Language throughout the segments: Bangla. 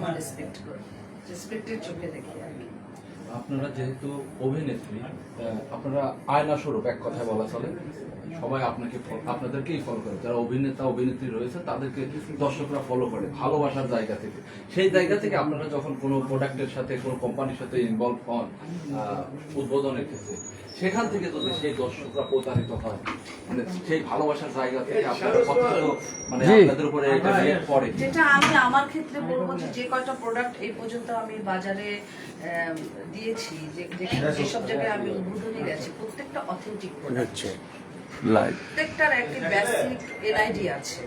সবসময় রেসপেক্টের চোখে দেখি আর কি। আপনারা যেহেতু অভিনেত্রী, আপনারা আয়না স্বরূপ এক কথায় বলা চলে, সবাই আপনাদেরকেই ফলো করে। যারা অভিনেতা অভিনেত্রী রয়েছে তাদেরকে দর্শকরা ফলো করে ভালোবাসার জায়গা থেকে। সেই জায়গা থেকে আপনারা যখন কোনো প্রোডাক্টের সাথে কোনো কোম্পানির সাথে ইনভলভ হন উদ্বোধনের ক্ষেত্রে, সেখান থেকে যদি সেই দর্শকরা প্রতারিত হয়, মানে সেই ভালোবাসার জায়গা থেকে আপনারা কতটুকু মানে আপনাদের উপরে এটা রিয়েক্ট করে? যেটা আমি আমার ক্ষেত্রে বলবো যে কয়টা প্রোডাক্ট এই পর্যন্ত আমি বাজারে দিয়েছি, যেসব জায়গায় আমি উদ্বোধনে গেছি, প্রত্যেকটা অথেন্টিক প্রোডাক্ট, প্রত্যেকটার একটি বেসিক এনআইডি আছে,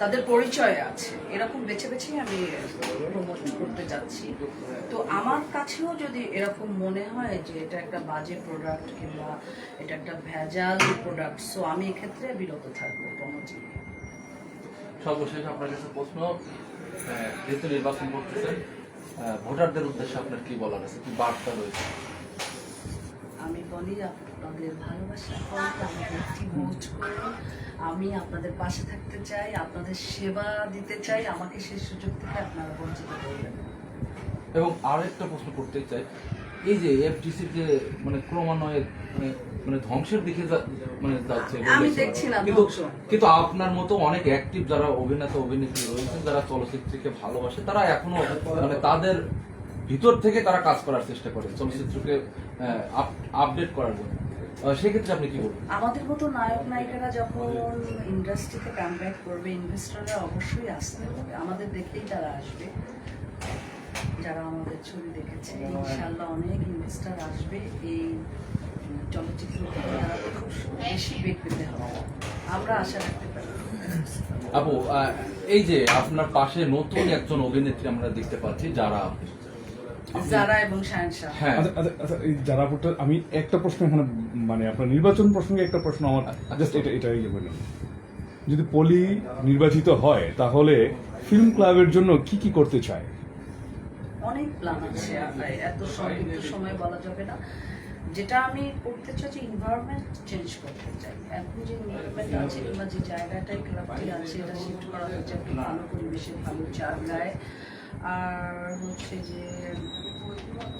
তাদের পরিচয় আছে। এরকম বেছে বেছেই আমি প্রমোট করতে যাচ্ছি। তো আমার কাছেও যদি এরকম মনে হয় যে এটা একটা বাজে প্রোডাক্ট কিংবা এটা একটা ভেজাল প্রোডাক্ট, সো আমি এক্ষেত্রে বিরত থাকবো প্রমোটিং। সর্বশেষ আপনার কাছে প্রশ্ন, যেহেতু নির্বাচন করতেছেন, ভোটারদের উদ্দেশ্যে আপনার কি বলার আছে, কি বার্তা রয়েছে? আমি বলি আপনাদের ভালোবাসা আমাকে ভোট করুন, আমি আপনাদের পাশে থাকতে চাই, আপনাদের সেবা দিতে চাই, আমাকে সেই সুযোগ থেকে আপনারা বঞ্চিত করবেন। এবং আরেকটা প্রশ্ন করতে চাই, এই যে এফটিসি যে মানে ক্রমান্বয়ে মানে ধ্বংসের দিকে মানে যাচ্ছে, আমি দেখছি না কিন্তু আপনার মতো অনেক অ্যাক্টিভ যারা অভিনেতা অভিনেত্রী রয়েছেন, যারা চলচ্চিত্রকে ভালোবাসে, তারা এখনো মানে তাদের ভিতর থেকে তারা কাজ করার চেষ্টা করে চলচ্চিত্রকে আপডেট করার জন্য। সেক্ষেত্রে আপনি কি বলবেন? আমাদের মতো নায়ক নায়িকারা যখন ইন্ডাস্ট্রিতে কামব্যাক করবে, ইনভেস্টররা অবশ্যই আসতে হবে, আমাদের দেখেই তারা আসবে। যারা আমাদের ছবি দেখেছে, ইনশাআল্লাহ অনেক ইনভেস্টর আসবে। এই চলচ্চিত্র তারা খুব বেশি বেগ পেতে হবে, আমরা আশা রাখতে পারি। আপু, এই যে আপনার পাশে নতুন একজন অভিনেত্রী আমরা দেখতে পাচ্ছি, যারা এবং শাহেনশাহ। হ্যাঁ, যারা আমি একটা প্রশ্ন এখানে, মানে আপনার নির্বাচন প্রসঙ্গে একটা প্রশ্ন আমার জাস্ট এটা ইয়ে বললাম, যদি পলি নির্বাচিত হয় তাহলে ফিল্ম ক্লাবের জন্য কি কি করতে চায়? অনেক প্ল্যান আছে, এত সংক্ষিপ্ত সময় বলা যাবে না। যেটা আমি করতে চাই যে এনভায়রনমেন্ট চেঞ্জ করতে চাই। এখন যে এনভায়রনমেন্ট আছে কিংবা যে জায়গাটায় ক্লাবটি আছে, এটা শিফট করা হচ্ছে একটু ভালো পরিবেশে, ভালো জায়গায়। আর হচ্ছে যে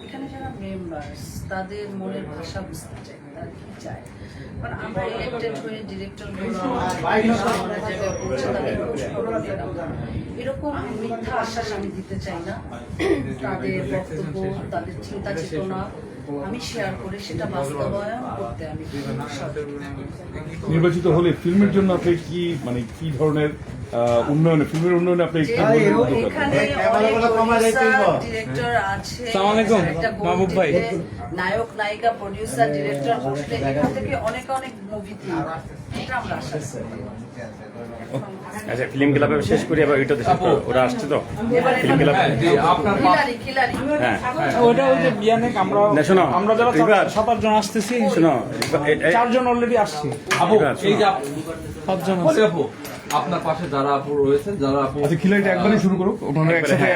এখানে যারা মেম্বার্স, তাদের মনের ভাষা বুঝতে চাই, তারা কি চায়। কারণ আমরা ইলেক্টেড হয়ে ডিরেক্টর এরকম মিথ্যা আশ্বাস আমি দিতে চাই না। তাদের বক্তব্য, তাদের চিন্তা চেতনা আমি শেয়ার করে সেটা বাস্তবায়ন করতে আমি নির্বাচিত হলে ফিল্মের জন্য আপনি কি মানে কি ধরনের উন্নয়নে, ফিল্মের উন্নয়নে আপনি ডিরেক্টর আছে, নায়ক নায়িকা প্রডিউসার ডিরেক্টর বসলে এখান থেকে অনেক অনেক মুভি এটা আমরা আশা করি। আচ্ছা, ফিল্ম ক্লাবে শেষ করি, আবার ওইটা ওরা আসছে তো ফিল্ম ক্লাবে। ওটা ওই যে বিয়ানেক আমরা যারা 7-8 জন আসতেছি, শোনো 4 জন অলরেডি আসছে। আপু, এই যে 5 জন আপু আপনার পাশে যারা আপু রয়েছেন, যারা আপু, আচ্ছা খিলাইটা একবারই শুরু করুক, আপনারা একসাথে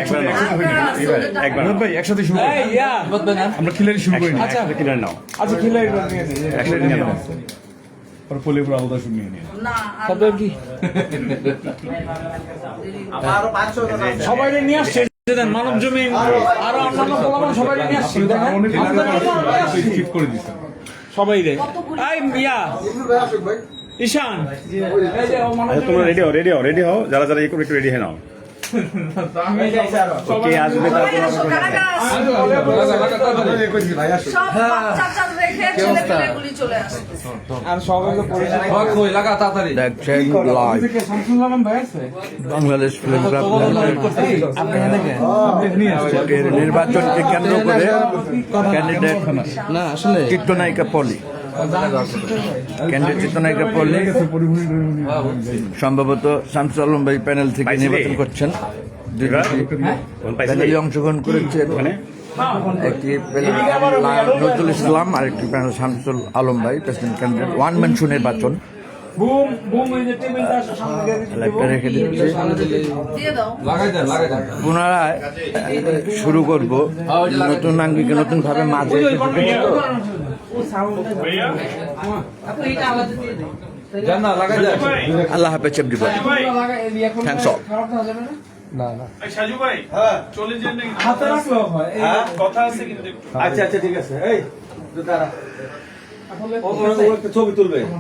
ভাই একসাথে শুরু করুন, আমরা খিলাই শুরু করি। আচ্ছা কিনার নাও, আচ্ছা খিলাই নিয়ে নাও, আর পলি পুরো আলাদা শুনিয়ে নিয়ে তাদের কি সবাই নিয়ে আসছে, মানব জমিন আরো অন্যান্য প্রোগ্রাম সবাই নিয়ে আসছে, ঠিক করে দিচ্ছেন সবাই রে। ঈশান তোমরা রেডি হও, যারা যারা একটু রেডি হয়ে নাও। কে আসবে আর সবাই বাংলাদেশ ফিল্ম ক্লাব নির্বাচনকে কেন্দ্র করে ক্যান্ডিডেট না আসলে চিত্রনায়িকা পলি ক্যান্ডিডেট চিত্রনায়িকা পলি সম্ভবত শামসুল আলম ভাই প্যানেল থেকে নির্বাচন করছেন। প্যানেলে অংশগ্রহণ করেছেন একটি প্যানেল নজরুল ইসলাম আর একটি প্যানেল শামসুল আলম ভাই, president candidate, one man show নির্বাচন। রেখে দিচ্ছে, পুনরায় শুরু করবো নতুন আঙ্গিকে নতুন ভাবে মাঝে। আল্লাহ হাফেজ এভরিবডি, থ্যাঙ্কস অল। সাজু ভাই চলে যান নাকি হাতে রাখলেও হয় কথা আছে কিন্তু আচ্ছা আচ্ছা ঠিক আছে এই দাঁড়া ও একটা ছবি তুলবে